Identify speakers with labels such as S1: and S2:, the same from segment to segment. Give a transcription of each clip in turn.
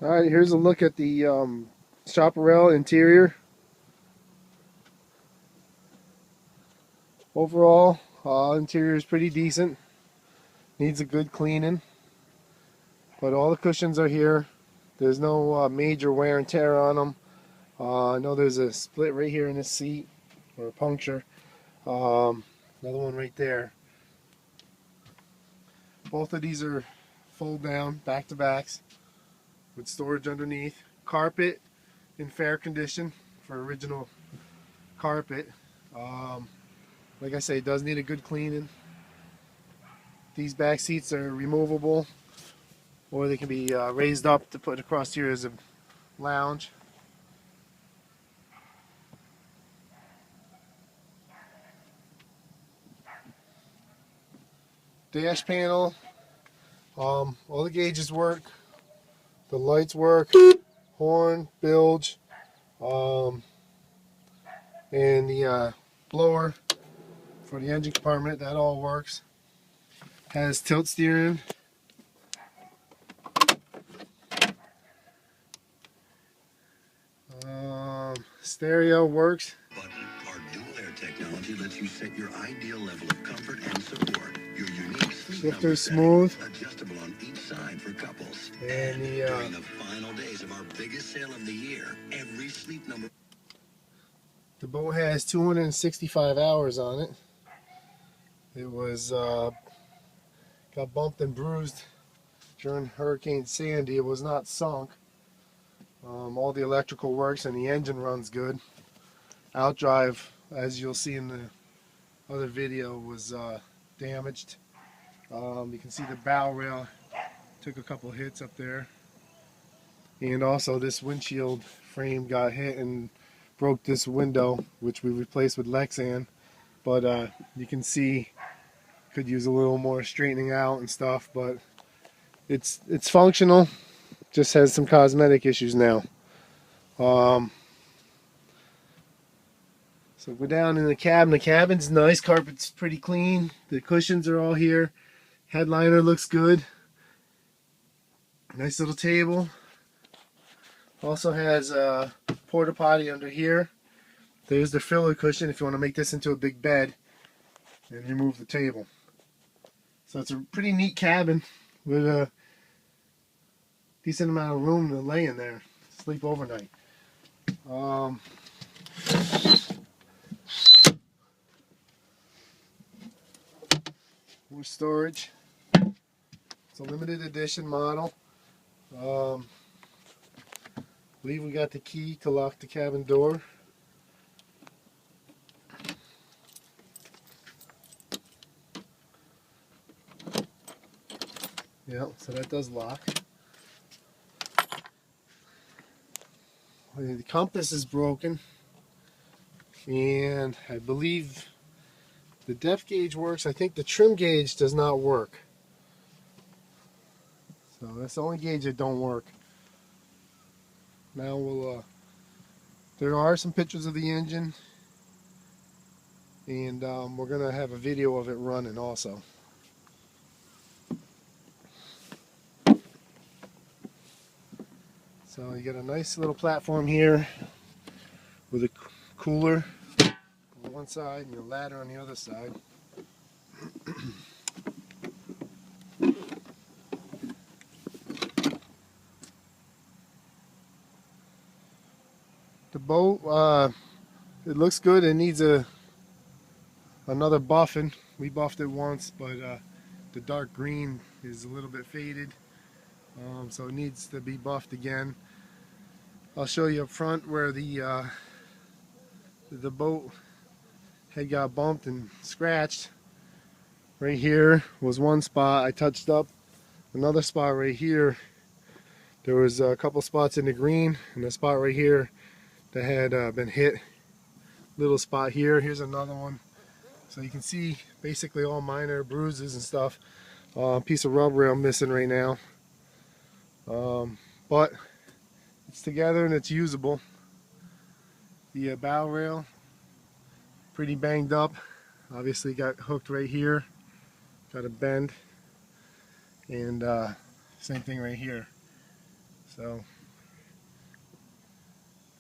S1: Alright, here's a look at the Chaparral interior. Overall, interior is pretty decent. Needs a good cleaning. But all the cushions are here. There's no major wear and tear on them. I know there's a split right here in this seat, or a puncture. Another one right there. Both of these are fold down, back to backs, with storage underneath. Carpet in fair condition for original carpet. Like I say, it does need a good cleaning. These back seats are removable, or they can be raised up to put across here as a lounge. Dash panel, all the gauges work, the lights work, horn, bilge, and the blower for the engine compartment, that all works. Has tilt steering. Stereo works.
S2: But our dual air technology lets you set your ideal level of comfort and support. Your unique
S1: Shifter smooth.
S2: Adjustable on each side for couples.
S1: And
S2: during the final days of our biggest sale of the year, every Sleep Number.
S1: The boat has 265 hours on it. It was got bumped and bruised during Hurricane Sandy. It was not sunk. All the electrical works and the engine runs good. Outdrive, as you'll see in the other video, was damaged. You can see the bow rail took a couple hits up there, and also this windshield frame got hit and broke this window, which we replaced with Lexan. But you can see could use a little more straightening out and stuff, but it's functional. Just has some cosmetic issues now. So go down in the cabin. The cabin's nice. Carpet's pretty clean. The cushions are all here. Headliner looks good. Nice little table. Also has a porta potty under here. There's the filler cushion if you want to make this into a big bed and remove the table. So it's a pretty neat cabin with a decent amount of room to lay in there, sleep overnight. More storage. It's a limited edition model. I believe we got the key to lock the cabin door. Yeah, so that does lock. The compass is broken, and I believe the depth gauge works. I think the trim gauge does not work. So that's the only gauge that don't work. Now we'll there are some pictures of the engine, and we're gonna have a video of it running also. So you got a nice little platform here with a cooler on one side and a ladder on the other side. The boat, it looks good. It needs another buffing. We buffed it once, but the dark green is a little bit faded, so it needs to be buffed again. I'll show you up front where the boat had got bumped and scratched. Right here was one spot I touched up. Another spot right here, there was a couple spots in the green, and a spot right here that had been hit. Little spot here. Here's another one. So you can see basically all minor bruises and stuff. Piece of rub rail missing right now. But it's together and it's usable. The bow rail, pretty banged up. Obviously got hooked right here. Got a bend. And same thing right here. So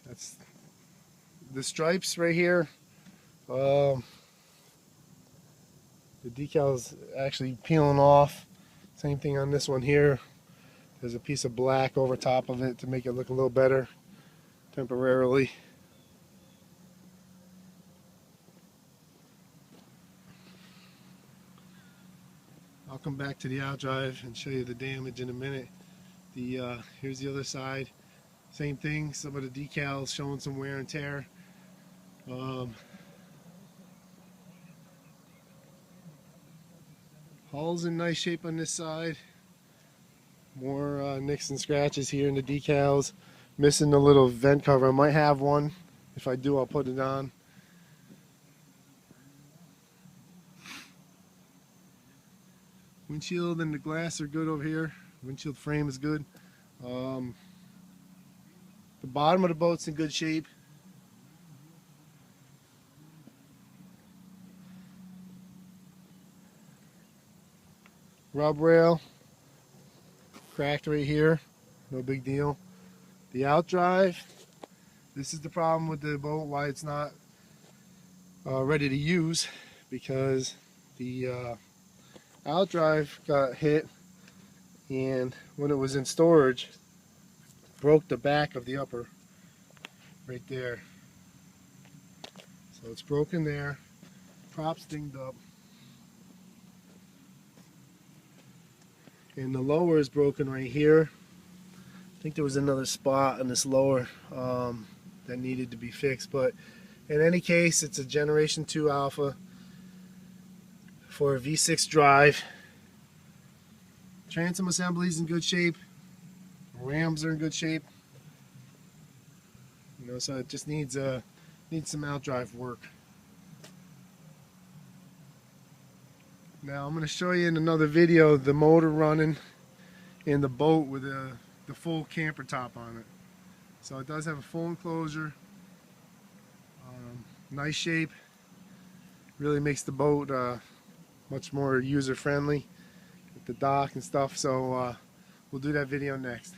S1: that's the stripes right here. The decal's actually peeling off. Same thing on this one here. There's a piece of black over top of it to make it look a little better temporarily. I'll come back to the outdrive and show you the damage in a minute. Here's the other side. Same thing, some of the decals showing some wear and tear. Hull's in nice shape on this side. More nicks and scratches here in the decals. Missing the little vent cover. I might have one. If I do, I'll put it on. Windshield and the glass are good over here. Windshield frame is good. The bottom of the boat's in good shape. Rub rail cracked right here, no big deal. The outdrive, this is the problem with the boat, why it's not ready to use, because the outdrive got hit, and when it was in storage broke the back of the upper right there. So it's broken there, props dinged up, and the lower is broken right here. I think there was another spot on this lower that needed to be fixed, but in any case, it's a Generation 2 Alpha for a V6 drive. Transom assembly's in good shape. Rams are in good shape. You know, so it just needs some outdrive work. Now I'm going to show you in another video the motor running in the boat with the full camper top on it. So it does have a full enclosure, nice shape, really makes the boat much more user friendly with the dock and stuff. So we'll do that video next.